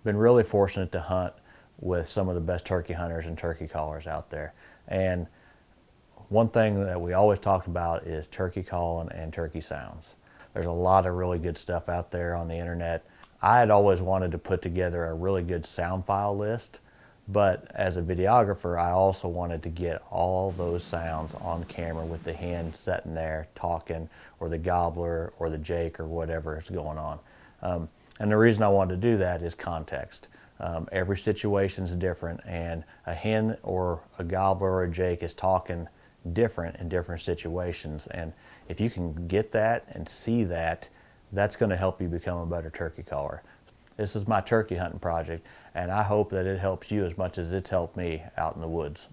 been really fortunate to hunt with some of the best turkey hunters and turkey callers out there. And one thing that we always talk about is turkey calling and turkey sounds. There's a lot of really good stuff out there on the internet. I had always wanted to put together a really good sound file list, but as a videographer, I also wanted to get all those sounds on camera with the hen sitting there talking, or the gobbler, or the jake, or whatever is going on. And the reason I wanted to do that is context. Every situation is different, and a hen or a gobbler or a jake is talking different in different situations. And if you can get that and see that, that's going to help you become a better turkey caller. This is my turkey hunting project, and I hope that it helps you as much as it's helped me out in the woods.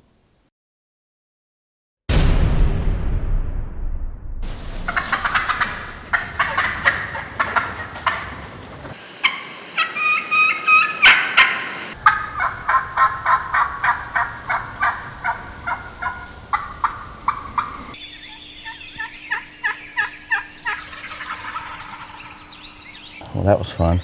Well, that was fun.